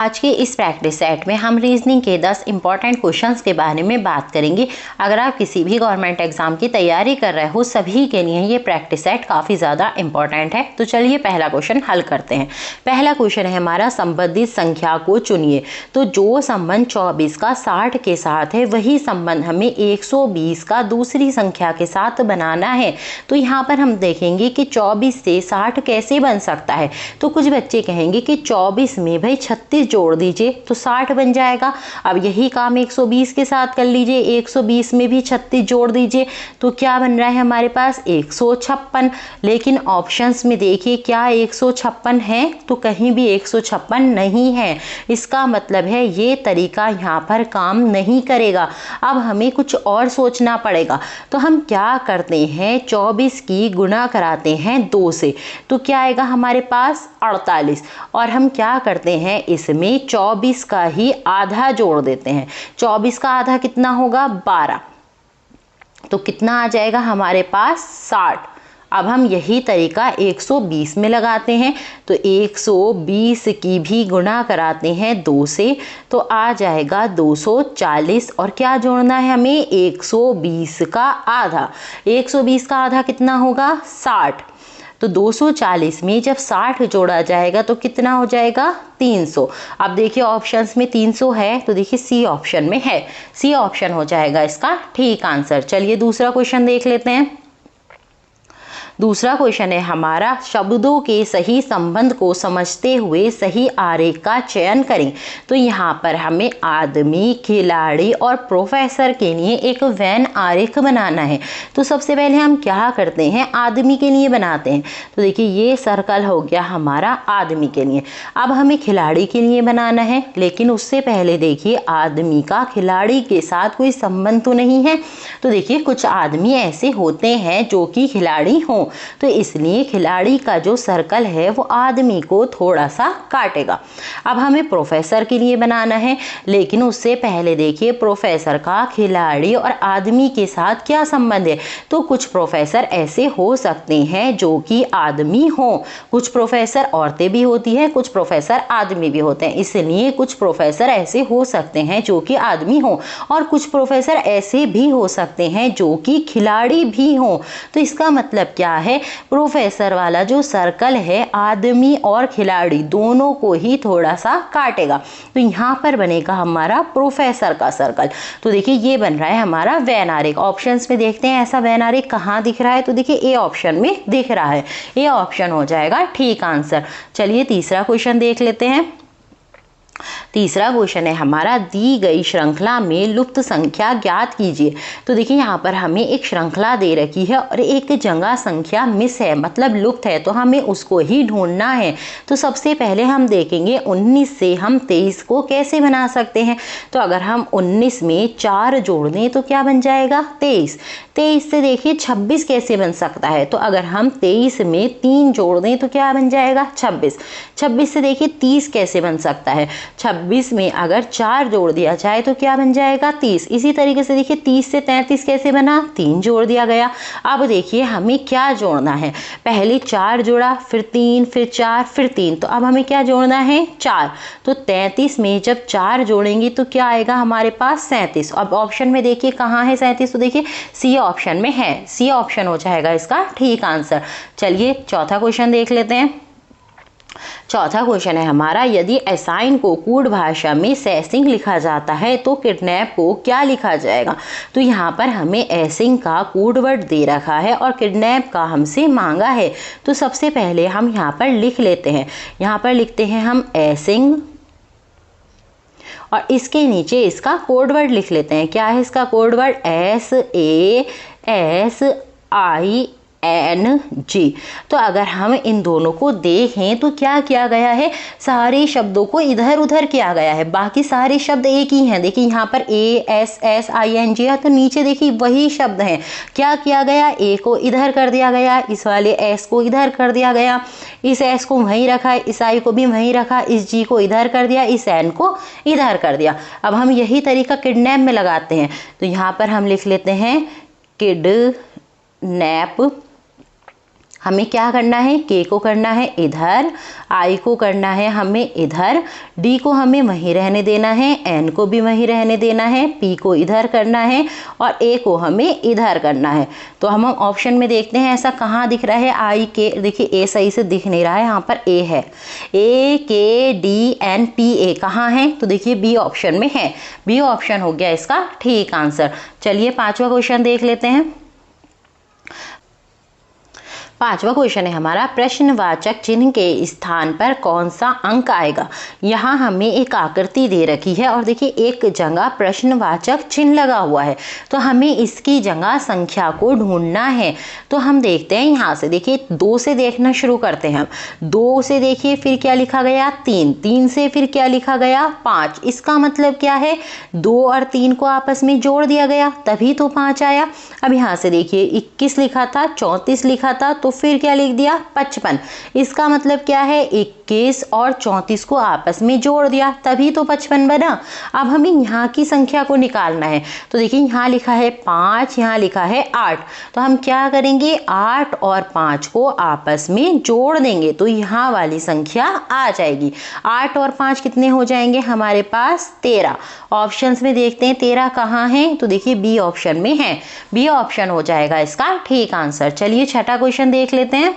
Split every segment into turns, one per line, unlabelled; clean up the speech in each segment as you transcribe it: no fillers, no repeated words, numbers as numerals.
आज के इस प्रैक्टिस सेट में हम रीजनिंग के 10 इंपॉर्टेंट क्वेश्चंस के बारे में बात करेंगे। अगर आप किसी भी गवर्नमेंट एग्जाम की तैयारी कर रहे हो सभी के लिए ये प्रैक्टिस सेट काफ़ी ज़्यादा इंपॉर्टेंट है। तो चलिए पहला क्वेश्चन हल करते हैं। पहला क्वेश्चन है हमारा, संबंधित संख्या को चुनिए। तो जो संबंध 24 का 60 के साथ है वही संबंध हमें 120 का दूसरी संख्या के साथ बनाना है। तो यहाँ पर हम देखेंगे कि 24 से 60 कैसे बन सकता है। तो कुछ बच्चे कहेंगे कि 24 में भाई 36 जोड़ दीजिए तो 60 बन जाएगा। अब यही काम 120 के साथ कर लीजिए, 120 में भी 36 जोड़ दीजिए तो क्या बन रहा है हमारे पास 156। लेकिन ऑप्शंस में देखिए क्या 156 है, तो कहीं भी 156 नहीं है। इसका मतलब है ये तरीका यहाँ पर काम नहीं करेगा। अब हमें कुछ और सोचना पड़ेगा। तो हम क्या करते हैं, 24 की गुणा कराते हैं 2 से, तो क्या आएगा हमारे पास 48। और हम क्या करते हैं, इसमें 24 का ही आधा जोड़ देते हैं। 24 का आधा कितना होगा 12, तो कितना आ जाएगा हमारे पास 60। अब हम यही तरीका 120 में लगाते हैं। तो 120 की भी गुणा कराते हैं 2 से, तो आ जाएगा 240। और क्या जोड़ना है हमें, 120 का आधा। 120 का आधा कितना होगा 60। तो 240 में जब 60 जोड़ा जाएगा तो कितना हो जाएगा 300। अब देखिए ऑप्शंस में 300 है, तो देखिए सी ऑप्शन में है। सी ऑप्शन हो जाएगा इसका ठीक आंसर। चलिए दूसरा क्वेश्चन देख लेते हैं। दूसरा क्वेश्चन है हमारा, शब्दों के सही संबंध को समझते हुए सही आरेख का चयन करें। तो यहाँ पर हमें आदमी, खिलाड़ी और प्रोफेसर के लिए एक वेन आरेख बनाना है। तो सबसे पहले हम क्या करते हैं, आदमी के लिए बनाते हैं। तो देखिए ये सर्कल हो गया हमारा आदमी के लिए। अब हमें खिलाड़ी के लिए बनाना है, लेकिन उससे पहले देखिए आदमी का खिलाड़ी के साथ कोई संबंध तो नहीं है। तो देखिए कुछ आदमी ऐसे होते हैं जो कि खिलाड़ी हों, तो इसलिए खिलाड़ी का जो सर्कल है वो आदमी को थोड़ा सा काटेगा। अब हमें प्रोफेसर के लिए बनाना है, लेकिन उससे पहले देखिए प्रोफेसर का खिलाड़ी और आदमी के साथ क्या संबंध है। तो कुछ प्रोफेसर ऐसे हो सकते हैं जो कि आदमी हों, कुछ प्रोफेसर औरतें भी होती हैं, कुछ प्रोफेसर आदमी भी होते हैं। इसलिए कुछ प्रोफेसर ऐसे हो सकते हैं जो कि आदमी हों, और कुछ प्रोफेसर ऐसे भी हो सकते हैं जो कि खिलाड़ी भी हों। तो इसका मतलब क्या है, प्रोफेसर वाला जो सर्कल है आदमी और खिलाड़ी दोनों को ही थोड़ा सा काटेगा। तो यहाँ पर बनेगा हमारा प्रोफेसर का सर्कल। तो देखिए ये बन रहा है हमारा वेन आरेख। ऑप्शंस में देखते हैं ऐसा वेन आरेख कहाँ दिख रहा है। तो देखिए ए ऑप्शन में दिख रहा है, ए ऑप्शन हो जाएगा ठीक आंसर। चलिए तीसरा क्वेश्चन देख लेते हैं। तीसरा क्वेश्चन है हमारा, दी गई श्रृंखला में लुप्त संख्या ज्ञात कीजिए। तो देखिए यहाँ पर हमें एक श्रृंखला दे रखी है और एक जगह संख्या मिस है, मतलब लुप्त है, तो हमें उसको ही ढूंढना है। तो सबसे पहले हम देखेंगे 19 से हम 23 को कैसे बना सकते हैं। तो अगर हम 19 में 4 जोड़ दें तो क्या बन जाएगा 23। 23 से देखिए 26 कैसे बन सकता है। तो अगर हम 23 में 3 जोड़ दें तो क्या बन जाएगा 26। 26 से देखिए 30 कैसे बन सकता है। 26 में अगर 4 जोड़ दिया जाए तो क्या बन जाएगा 30। इसी तरीके से देखिए 30 से 33 कैसे बना, 3 जोड़ दिया गया। अब देखिए हमें क्या जोड़ना है, पहले 4 जोड़ा, फिर 3, फिर 4, फिर 3, तो अब हमें क्या जोड़ना है 4। तो 33 में जब 4 जोड़ेंगे तो क्या आएगा हमारे पास 37। अब ऑप्शन में देखिए कहाँ है 37, तो देखिए सी ऑप्शन में है, सी ऑप्शन हो जाएगा इसका ठीक आंसर। चलिए चौथा क्वेश्चन देख लेते हैं। चौथा क्वेश्चन है हमारा, यदि असाइन को कूट भाषा में सैसिंग लिखा जाता है तो किडनैप को क्या लिखा जाएगा। तो यहाँ पर हमें एसिंग का कोड वर्ड दे रखा है और किडनैप का हमसे मांगा है। तो सबसे पहले हम यहाँ पर लिख लेते हैं, यहाँ पर लिखते हैं हम एसिंग और इसके नीचे इसका कोड वर्ड लिख लेते हैं। क्या है इसका कोड वर्ड, SASING। तो अगर हम इन दोनों को देखें तो क्या किया गया है, सारे शब्दों को इधर उधर किया गया है, बाकी सारे शब्द एक ही हैं। देखिए यहाँ पर ASSING है, तो नीचे देखिए वही शब्द हैं। क्या किया गया, ए को इधर कर दिया गया, इस वाले एस को इधर कर दिया गया, इस एस को वहीं रखा, इस आई को भी वहीं रखा, इस जी को इधर कर दिया, इस एन को इधर कर दिया। अब हम यही तरीका किडनैप में लगाते हैं। तो यहाँ पर हम लिख लेते हैं किडनैप हमें क्या करना है, के को करना है इधर, आई को करना है हमें इधर, डी को हमें वहीं रहने देना है, एन को भी वहीं रहने देना है, पी को इधर करना है और ए को हमें इधर करना है। तो हम ऑप्शन में देखते हैं ऐसा कहाँ दिख रहा है, आई के, देखिए ए सही से दिख नहीं रहा है, यहाँ पर ए है, ए के डी एन पी ए कहाँ है, तो देखिए बी ऑप्शन में है, बी ऑप्शन हो गया इसका ठीक आंसर। चलिए 5वां क्वेश्चन देख लेते हैं। 5वां क्वेश्चन है हमारा, प्रश्नवाचक चिन्ह के स्थान पर कौन सा अंक आएगा। यहाँ हमें एक आकृति दे रखी है और देखिए एक जगह प्रश्नवाचक चिन्ह लगा हुआ है, तो हमें इसकी जगह संख्या को ढूंढना है। तो हम देखते हैं यहाँ से, देखिए 2 से देखना शुरू करते हैं हम। 2 से देखिए फिर क्या लिखा गया 3, 3 से फिर क्या लिखा गया 5। इसका मतलब क्या है, 2 और 3 को आपस में जोड़ दिया गया तभी तो 5 आया। अब यहाँ से देखिए 21 लिखा था, 34 लिखा था, तो फिर क्या लिख दिया 55। इसका मतलब क्या है, 21 और 34 को आपस में जोड़ दिया तभी तो 55 बना। अब हमें यहाँ की संख्या को निकालना है, तो देखिए यहाँ लिखा है 5, यहाँ लिखा है 8, तो हम क्या करेंगे 8 और 5 को आपस में जोड़ देंगे तो यहाँ वाली संख्या आ जाएगी। 8 और 5 कितने हो जाएंगे हमारे पास 13। ऑप्शंस में देखते हैं 13 कहाँ है, तो देखिए बी ऑप्शन में है, बी ऑप्शन हो जाएगा इसका ठीक आंसर। चलिए 6ठा क्वेश्चन देख लेते हैं।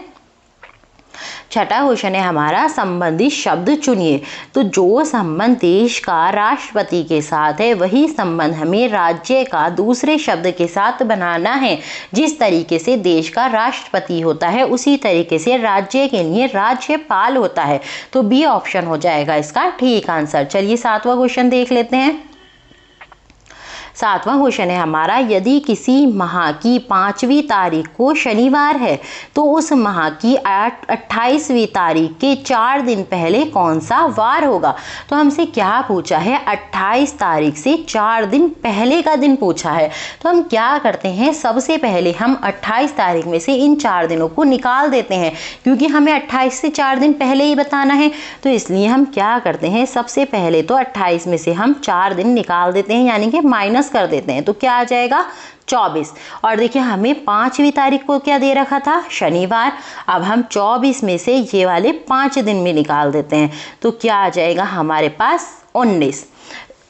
6ठा क्वेश्चन है हमारा, संबंधित शब्द चुनिए। तो जो संबंध देश का राष्ट्रपति के साथ है वही संबंध हमें राज्य का दूसरे शब्द के साथ बनाना है। जिस तरीके से देश का राष्ट्रपति होता है उसी तरीके से राज्य के लिए राज्यपाल होता है, तो बी ऑप्शन हो जाएगा इसका ठीक आंसर। चलिए 7वां क्वेश्चन देख लेते हैं। 7वां क्वेश्चन है हमारा, यदि किसी माह की 5वीं तारीख को शनिवार है तो उस माह की 28वीं तारीख के 4 दिन पहले कौन सा वार होगा। तो हमसे क्या पूछा है, 28 तारीख से 4 दिन पहले का दिन पूछा है। तो हम क्या करते हैं, सबसे पहले हम 28 तारीख में से इन 4 दिनों को निकाल देते हैं, क्योंकि हमें 28 से 4 दिन पहले ही बताना है। तो इसलिए हम क्या करते हैं, सबसे पहले तो 28 में से हम 4 दिन निकाल देते हैं, यानी कि माइनस कर देते हैं, तो क्या आ जाएगा 24। और देखिए हमें 5वीं तारीख को क्या दे रखा था, शनिवार। अब हम 24 में से ये वाले 5 दिन में निकाल देते हैं, तो क्या आ जाएगा हमारे पास 19।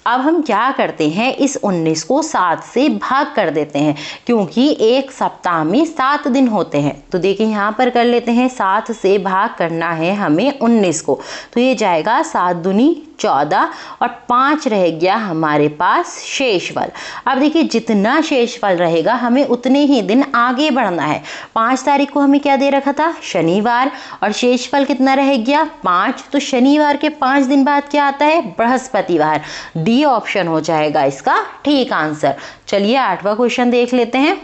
अब हम क्या करते हैं, इस 19 को 7 से भाग कर देते हैं, क्योंकि एक सप्ताह में 7 दिन होते हैं। तो देखिए यहाँ पर कर लेते हैं, 7 से भाग करना है हमें 19 को, तो ये जाएगा 7 दूनी 14 और 5 रह गया हमारे पास शेषफल। अब देखिए जितना शेषफल रहेगा हमें उतने ही दिन आगे बढ़ना है। 5 तारीख को हमें क्या दे रखा था, शनिवार, और शेषफल कितना रह गया 5, तो शनिवार के 5 दिन बाद क्या आता है, बृहस्पतिवार। डी ऑप्शन हो जाएगा इसका ठीक आंसर। चलिए 8वां क्वेश्चन देख लेते हैं।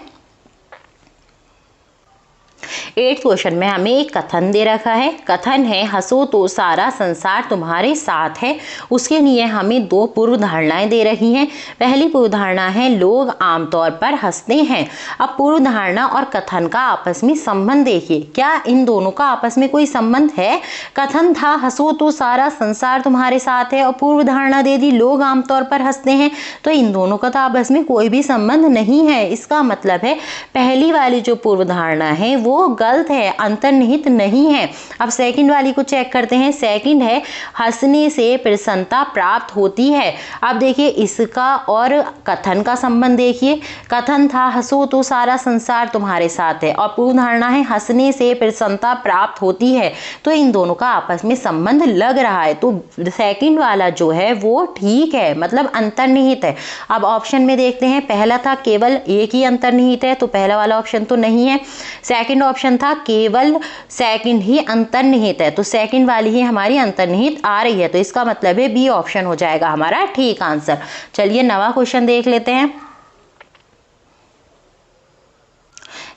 8th क्वेश्चन में हमें एक कथन दे रखा है। कथन है, हंसो तो सारा संसार तुम्हारे साथ है। उसके लिए हमें 2 पूर्व धारणाएं दे रही हैं। पहली पूर्व धारणा है, लोग आमतौर पर हंसते हैं। अब पूर्व धारणा और कथन का आपस में संबंध देखिए, क्या इन दोनों का आपस में कोई संबंध है। कथन था हंसो तो सारा संसार तुम्हारे साथ है, और पूर्व धारणा दे दी लोग आमतौर पर हंसते हैं, तो इन दोनों का तो आपस में कोई भी संबंध नहीं है। इसका मतलब है पहली वाली जो पूर्व धारणा है वो गलत है, अंतर्निहित नहीं है। अब सेकंड वाली को चेक करते हैं। सेकंड है, हंसने से प्रसन्नता प्राप्त होती है। अब देखिए इसका और कथन का संबंध देखिए। कथन था हंसो तो सारा संसार तुम्हारे साथ है, और पूर्व धारणा है हंसने से प्रसन्नता प्राप्त होती है, तो इन दोनों का आपस में संबंध लग रहा है। तो सेकंड वाला जो है वो ठीक है, मतलब अंतर्निहित है। अब ऑप्शन में देखते हैं, पहला था केवल एक ही अंतर्निहित है, तो पहला वाला ऑप्शन तो नहीं है। सेकंड ऑप्शन था केवल सेकंड ही अंतर्निहित है, तो सेकंड वाली ही हमारी अंतर्निहित आ रही है, तो इसका मतलब है बी ऑप्शन हो जाएगा हमारा ठीक आंसर। चलिए 9वां क्वेश्चन देख लेते हैं।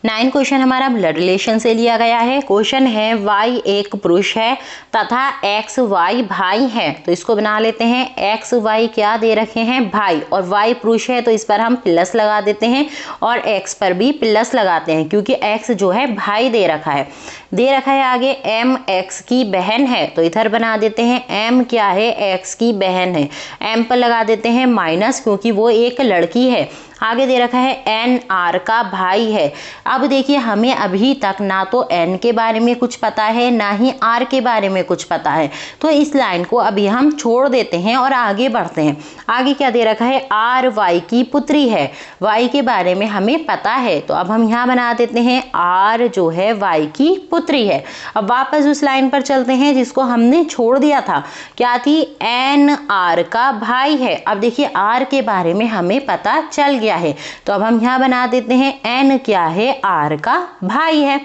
9 क्वेश्चन हमारा ब्लड रिलेशन से लिया गया है। क्वेश्चन है, वाई एक पुरुष है तथा एक्स वाई भाई है। तो इसको बना लेते हैं। एक्स वाई क्या दे रखे हैं, भाई, और वाई पुरुष है तो इस पर हम प्लस लगा देते हैं, और एक्स पर भी प्लस लगाते हैं क्योंकि एक्स जो है भाई दे रखा है। दे रखा है आगे m x की बहन है, तो इधर बना देते हैं m क्या है, x की बहन है, m पर लगा देते हैं माइनस क्योंकि वो एक लड़की है। आगे दे रखा है n r का भाई है। अब देखिए हमें अभी तक ना तो n के बारे में कुछ पता है ना ही r के बारे में कुछ पता है, तो इस लाइन को अभी हम छोड़ देते हैं और आगे बढ़ते हैं। आगे क्या दे रखा है, r y की पुत्री है, y के बारे में हमें पता है, तो अब हम यहाँ बना देते हैं r जो है y की पुत्री है। अब वापस उस लाइन पर चलते हैं जिसको हमने छोड़ दिया था, क्या थी, n r का भाई है। अब देखिए r के बारे में हमें पता चल गया है, तो अब हम यहाँ बना देते हैं n क्या है, r का भाई है।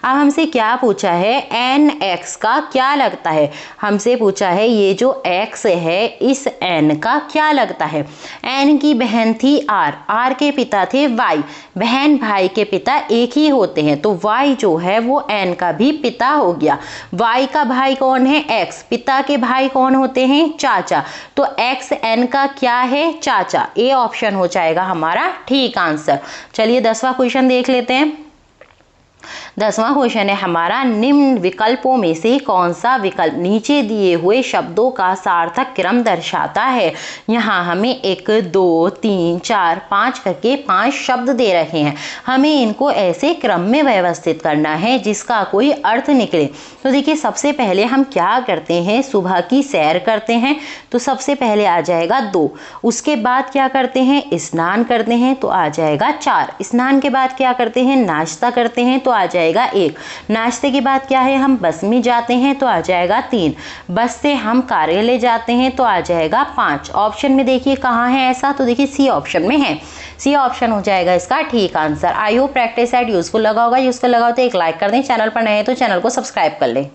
अब हमसे क्या पूछा है, n x का क्या लगता है, हमसे पूछा है ये जो x है इस n का क्या लगता है। n की बहन थी r के पिता थे y, बहन भाई के पिता एक ही होते हैं, तो y जो है वो n का भी पिता हो गया। y का भाई कौन है, x, पिता के भाई कौन होते हैं, चाचा, तो x n का क्या है, चाचा। ए ऑप्शन हो जाएगा हमारा ठीक आंसर। चलिए 10वां क्वेश्चन देख लेते हैं। 10वां क्वेश्चन है हमारा, निम्न विकल्पों में से कौन सा विकल्प नीचे दिए हुए शब्दों का सार्थक क्रम दर्शाता है। यहाँ हमें 1 2 3 4 5 करके 5 शब्द दे रहे हैं, हमें इनको ऐसे क्रम में व्यवस्थित करना है जिसका कोई अर्थ निकले। तो देखिए सबसे पहले हम क्या करते हैं, सुबह की सैर करते हैं, तो सबसे पहले आ जाएगा 2। उसके बाद क्या करते हैं, स्नान करते हैं, तो आ जाएगा 4। स्नान के बाद क्या करते हैं, नाश्ता करते हैं, तो आ जाएगा 1। नाश्ते के बाद क्या है, हम बस में जाते हैं, तो आ जाएगा 3। बस से हम कार्यालय जाते हैं, तो आ जाएगा 5। ऑप्शन में देखिए कहाँ है ऐसा, तो देखिए सी ऑप्शन में है, सी ऑप्शन हो जाएगा इसका ठीक answer. I hope practice set useful लगा होगा। यूजफुल लगा हो तो एक लाइक कर दें, चैनल पर नए हैं तो चैनल को सब्सक्राइब कर लें।